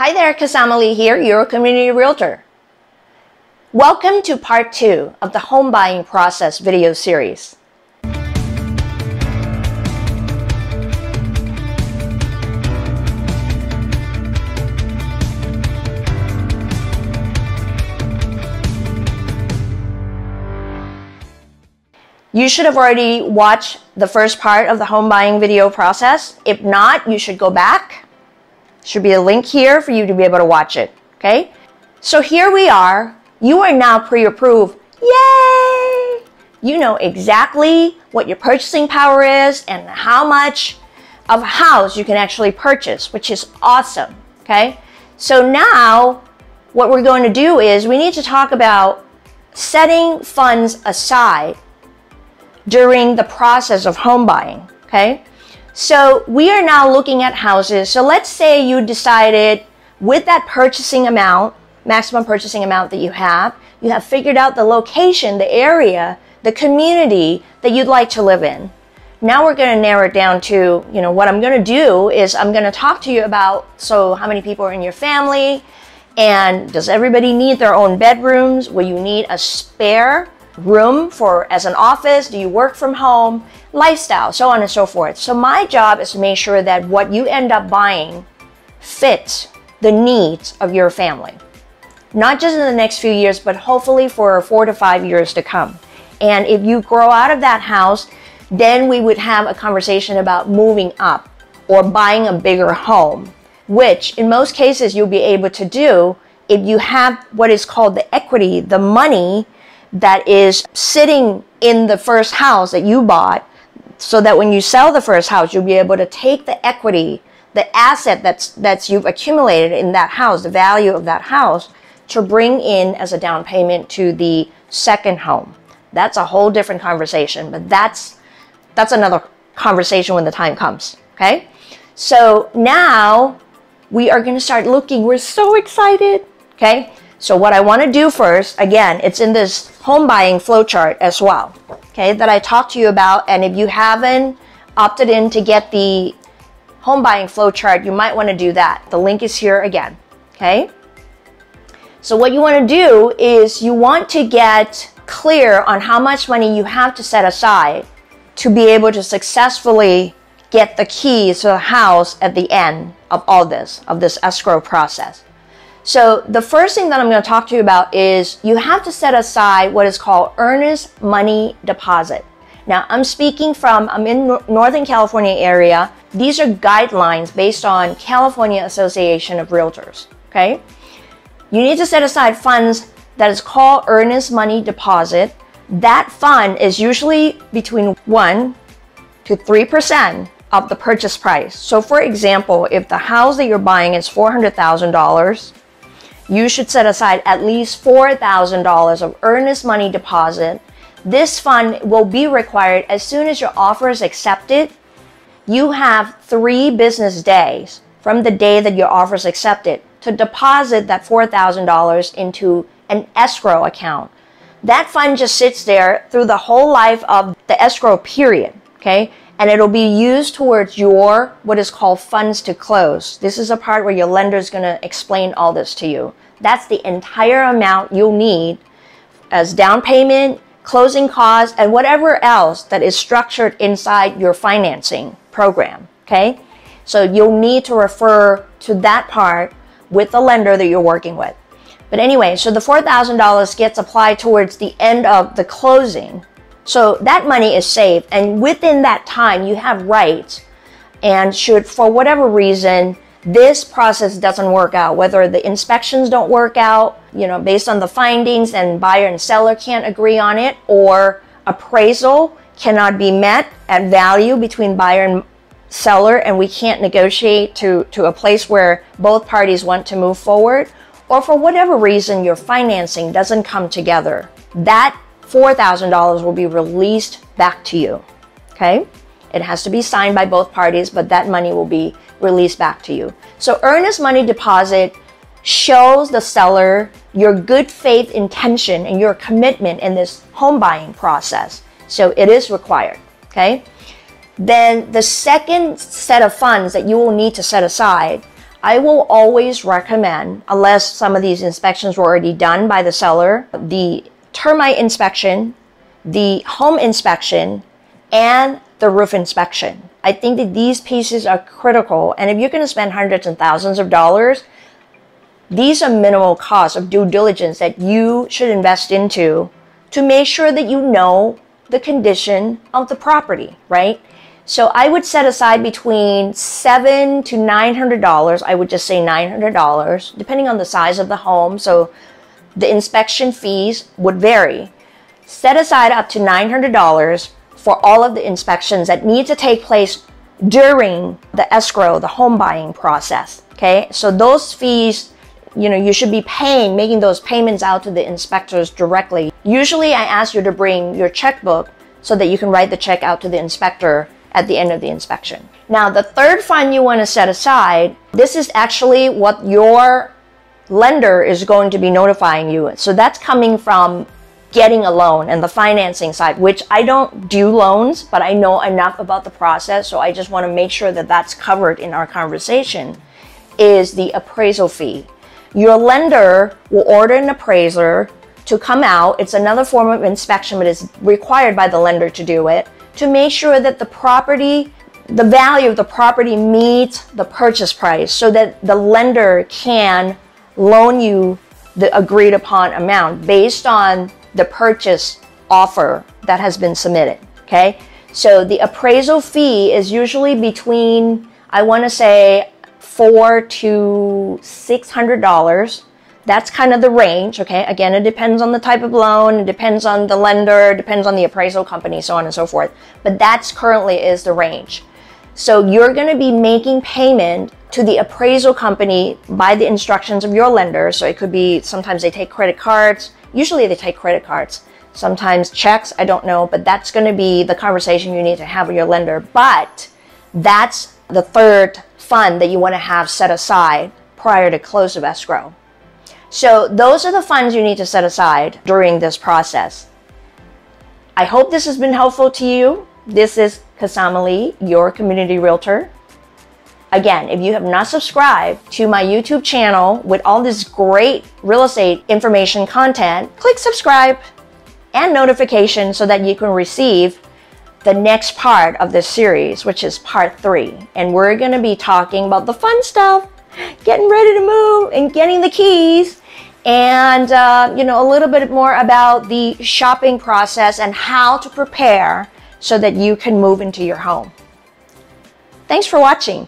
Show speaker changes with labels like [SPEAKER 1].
[SPEAKER 1] Hi there, Kasama here, your community realtor. Welcome to part 2 of the home buying process video series. You should have already watched the first part of the home buying video process. If not, you should go back. Should be a link here for you to be able to watch it, okay? So here we are. You are now pre-approved. Yay! You know exactly what your purchasing power is and how much of a house you can actually purchase, which is awesome, okay? So now what we're going to do is we need to talk about setting funds aside during the process of home buying, okay? So we are now looking at houses. So let's say you decided with that purchasing amount, maximum purchasing amount that you have figured out the location, the area, the community that you'd like to live in. Now we're going to narrow it down to, what I'm going to do is I'm going to talk to you about, so how many people are in your family, and does everybody need their own bedrooms? Will you need a spare room as an office? Do you work from home? Lifestyle, so on and so forth. So my job is to make sure that what you end up buying fits the needs of your family. Not just in the next few years, but hopefully for 4 to 5 years to come. And if you grow out of that house, then we would have a conversation about moving up or buying a bigger home, which in most cases you'll be able to do if you have what is called the equity, the money that is sitting in the first house that you bought, so that when you sell the first house, you'll be able to take the equity, the asset that's you've accumulated in that house, the value of that house, to bring in as a down payment to the second home. That's a whole different conversation, but that's another conversation when the time comes, okay? So now we are going to start looking. We're so excited, okay? So what I want to do first, again, it's in this home buying flowchart as well, okay, that I talked to you about. And if you haven't opted in to get the home buying flowchart, you might want to do that. The link is here again, okay? So what you want to do is you want to get clear on how much money you have to set aside to be able to successfully get the keys to the house at the end of all this, of this escrow process. So the first thing that I'm going to talk to you about is you have to set aside what is called earnest money deposit. Now I'm in Northern California area. These are guidelines based on California Association of Realtors, okay? You need to set aside funds that is called earnest money deposit. That fund is usually between 1 to 3% of the purchase price. So for example, if the house that you're buying is $400,000, you should set aside at least $4,000 of earnest money deposit. This fund will be required as soon as your offer is accepted. You have 3 business days from the day that your offer is accepted to deposit that $4,000 into an escrow account. That fund just sits there through the whole life of the escrow period, okay? And it'll be used towards your, what is called funds to close. This is a part where your lender is going to explain all this to you. That's the entire amount you'll need as down payment, closing costs, and whatever else that is structured inside your financing program, okay? So you'll need to refer to that part with the lender that you're working with. But anyway, so the $4,000 gets applied towards the end of the closing. So that money is saved, and within that time you have rights, and should for whatever reason this process doesn't work out, whether the inspections don't work out, based on the findings and buyer and seller can't agree on it, or appraisal cannot be met at value between buyer and seller and we can't negotiate to a place where both parties want to move forward, or for whatever reason your financing doesn't come together, that $4,000 will be released back to you, okay? It has to be signed by both parties, but that money will be released back to you. So earnest money deposit shows the seller your good faith intention and your commitment in this home buying process. So it is required, okay? Then the second set of funds that you will need to set aside I will always recommend, unless some of these inspections were already done by the seller, the termite inspection, the home inspection, and the roof inspection. I think that these pieces are critical, and if you're going to spend hundreds and thousands of dollars, these are minimal costs of due diligence that you should invest into to make sure that you know the condition of the property, right? So I would set aside between $700 to $900. I would just say $900, depending on the size of the home. So the inspection fees would vary. Set aside up to $900 for all of the inspections that need to take place during the escrow, the home buying process. Okay, so those fees, you should be making those payments out to the inspectors directly. Usually I ask you to bring your checkbook so that you can write the check out to the inspector at the end of the inspection. Now, the third fund you want to set aside, this is actually what your lender is going to be notifying you. So that's coming from getting a loan and the financing side, which I don't do loans, but I know enough about the process. So I just want to make sure that that's covered in our conversation, is the appraisal fee. Your lender will order an appraiser to come out. It's another form of inspection, but it's required by the lender to do it, to make sure that the value of the property meets the purchase price so that the lender can loan you the agreed upon amount based on the purchase offer that has been submitted, okay? So the appraisal fee is usually between, I want to say, $400 to $600. That's kind of the range, okay? Again, it depends on the type of loan, it depends on the lender, it depends on the appraisal company, so on and so forth. But that's currently is the range. So you're going to be making payment to the appraisal company by the instructions of your lender. So it could be, sometimes they take credit cards. Usually they take credit cards. Sometimes checks, I don't know, but that's going to be the conversation you need to have with your lender. But that's the third fund that you want to have set aside prior to close of escrow. So those are the funds you need to set aside during this process. I hope this has been helpful to you. This is Kasama Lee, your community realtor. Again, if you have not subscribed to my YouTube channel with all this great real estate information content, click subscribe and notification so that you can receive the next part of this series, which is part 3. And we're going to be talking about the fun stuff, getting ready to move and getting the keys, and a little bit more about the shopping process and how to prepare so that you can move into your home. Thanks for watching.